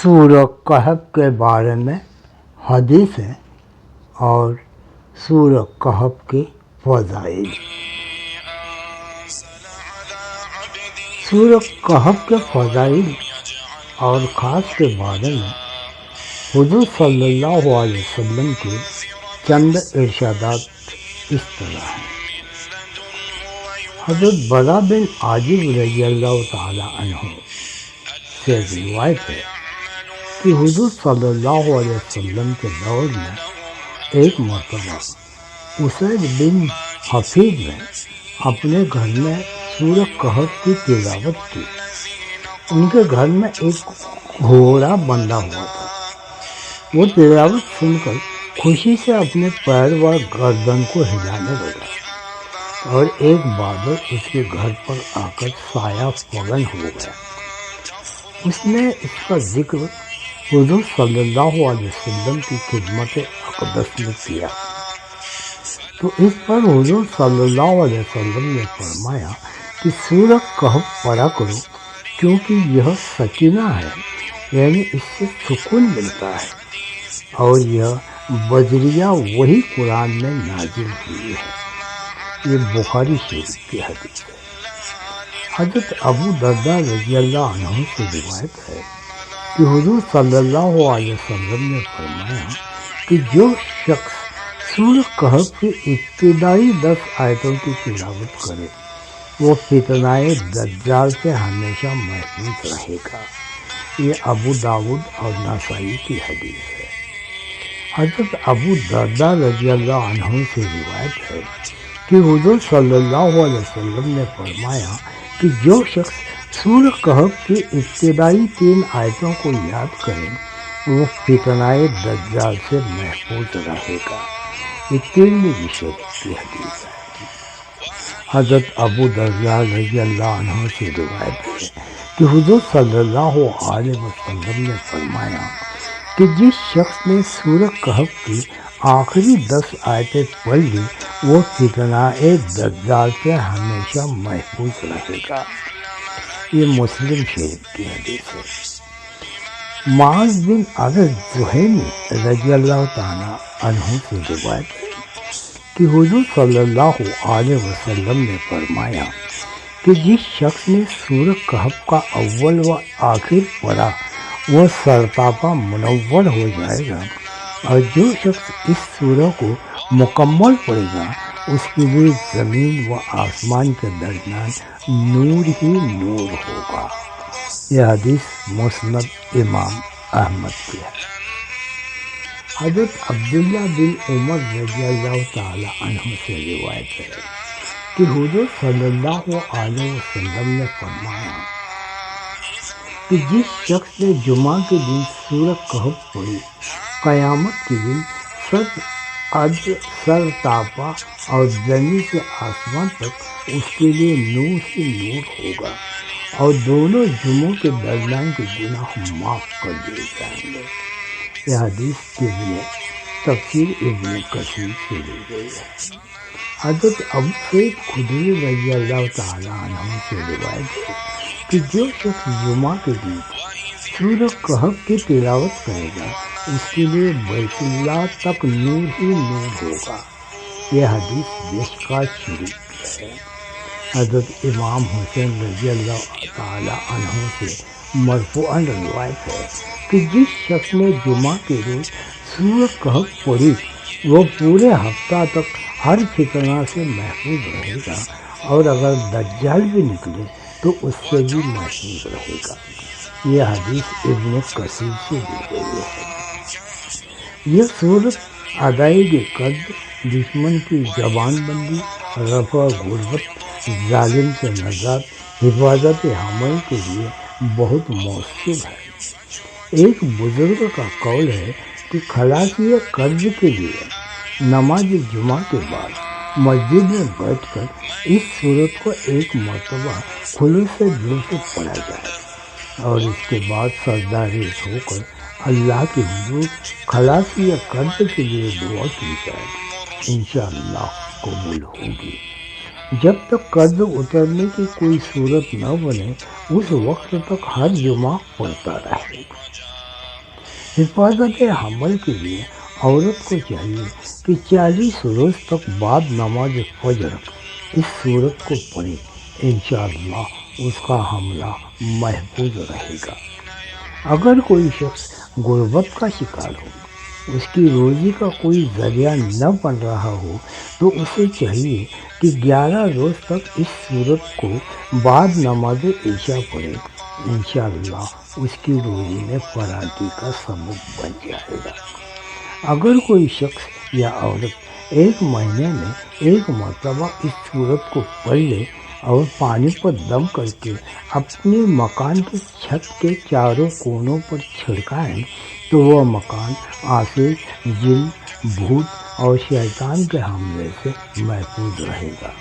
سورہ کہف کے بارے میں حدیث ہے اور سورہ کہف کے فضائل۔ سورہ کہف کے فضائل اور خاص کے بارے میں حضور صلی اللہ علیہ وسلم کے چند ارشادات اس طرح ہیں۔ حضرت برا بن عازب رضی اللہ تعالی عنہ سے روایت ہے کہ حضور صلی اللہ علیہ وسلم کے دور میں ایک مرتبہ اسید بن حفیظ نے اپنے گھر میں سورہ کہف کی تلاوت کی۔ ان کے گھر میں ایک گھوڑا بندھا ہوا تھا۔ وہ تلاوت سن کر خوشی سے اپنے پیر و گردن کو ہلانے لگا اور ایک بادل اس کے گھر پر آ کر سایہ فگن ہو گیا۔ اس نے اس کا ذکر حضور صلی اللہ علیہ وسلم کی خدمت اقدس میں کیا تو اس پر حضور صلی اللہ علیہ وسلم نے فرمایا کہ سورہ کہف پڑھا کرو کیونکہ یہ سکینہ ہے، یعنی اس سے سکون ملتا ہے، اور یہ بجریہ وہی قرآن میں نازل ہوئی ہے۔ یہ بخاری شریف کی حدیث ہے۔ حضرت ابو درداء رضی اللہ عنہ سے روایت ہے کہ حضور صلی اللہ علیہ وسلم نے فرمایا کہ جو شخص سورہ کہف کی ابتدائی 10 آیتوں کی تلاوت کرے وہ فتنہ دجال سے ہمیشہ محفوظ رہے گا۔ یہ ابو داؤد اور نسائی کی حدیث ہے۔ حضرت ابو درداء رضی اللہ عنہ سے روایت ہے کہ حضور صلی اللہ علیہ وسلم نے فرمایا کہ جو شخص سورہ کہف کی ابتدائی 3 آیتوں کو یاد کرے وہ فتنہ دجال سے محفوظ رہے گا۔ یہ ترمذی شریف کی حدیث ہے۔ حضرت ابو درداء رضی اللہ عنہ سے روایت ہے کہ حضور صلی اللہ علیہ وسلم نے فرمایا کہ جس شخص نے سورہ کہف کی آخری 10 آیتیں پڑھ لی وہ فتنہ دجال سے ہمیشہ محفوظ رہے گا۔ یہ مسلم شریف کی حدیث ہے۔ معاذ بن انس جہنی رضی اللہ تعالیٰ عنہ سے روایت ہے کہ حضور صلی اللہ علیہ وسلم نے فرمایا کہ جس شخص نے سورہ کہف کا اول و آخر پڑھا وہ سرتاپا منور ہو جائے گا، اور جو شخص اس سورہ کو مکمل پڑھے گا اس کے لیے زمین و آسمان کے درمیان نور ہی نور ہوگا۔ یہ حدیث مسند امام احمد کی ہے۔ حضرت عبداللہ بن عمر رضی اللہ تعالی عنہ سے روایت ہے کہ حضور صلی اللہ علیہ وسلم نے فرمایا کہ جس شخص نے جمعہ کے دن سورہ کہف پڑھی قیامت کے دن سر تاپا اور زمین سے آسمان تک اس کے لیے نور ہی نور ہوگا، اور دونوں جمعوں کے درمیان کے گناہ معاف کر دیے جائیں گے۔ یہ حدیث تفسیر ابن کثیر سے لی گئی ہے۔ حضرت ابو سعید خدری رضی اللہ تعالیٰ عنہ سے روایت ہے کہ جو شخص جمعہ کے دن سورہ کہف کی تلاوت کرے گا اس کے لیے بیت اللہ تک نور ہی نور ہوگا۔ یہ حدیث مشکوٰۃ شریف کی ہے۔ حضرت امام حسین رضی اللہ تعالی عنہ سے مرفوعاً روایت ہے کہ جس شخص نے جمعہ کے روز سورہ کہف پڑھی وہ پورے ہفتہ تک ہر فتنہ سے محفوظ رہے گا، اور اگر دجال بھی نکلے تو اس سے بھی محفوظ رہے گا۔ یہ حدیث ابن کثیر سے لی گئی ہے۔ یہ صورت ادائیگی قرض، دشمن کی زبان بندی، رفع غربت، ظالم سے نجات، حفاظت حمل کے لیے بہت مؤثر ہے۔ ایک بزرگ کا قول ہے کہ خلاصی قرض کے لیے نماز جمعہ کے بعد مسجد میں بیٹھ کر اس صورت کو ایک مرتبہ خلوص دل سے پڑھا جائے اور اس کے بعد سجدہ ریز ہو کر اللہ کے حضور خلاصی قرض کے لیے دعا کی جائے، انشاءاللہ قبول ہوگی۔ جب تک قرض اترنے کی کوئی صورت نہ بنے اس وقت تک ہر جمعہ پڑھتا رہے۔ حفاظت حمل کے لیے عورت کو چاہیے کہ 40 روز تک بعد نماز فجر اس صورت کو پڑھے، انشاءاللہ اس کا حملہ محفوظ رہے گا۔ اگر کوئی شخص غربت کا شکار ہو، اس کی روزی کا کوئی ذریعہ نہ بن رہا ہو، تو اسے چاہیے کہ 11 روز تک اس صورت کو بعد نماز عشاء پڑھے، انشاءاللہ اس کی روزی میں فراگی کا سبب بن جائے گا۔ اگر کوئی شخص یا عورت ایک مہینے میں ایک مرتبہ اس صورت کو پڑھ لے اور پانی پر دم کر کے اپنے مکان کی چھت کے چاروں کونوں پر چھڑکائیں تو وہ مکان آسیب، جن، بھوت اور شیطان کے حملے سے محفوظ رہے گا۔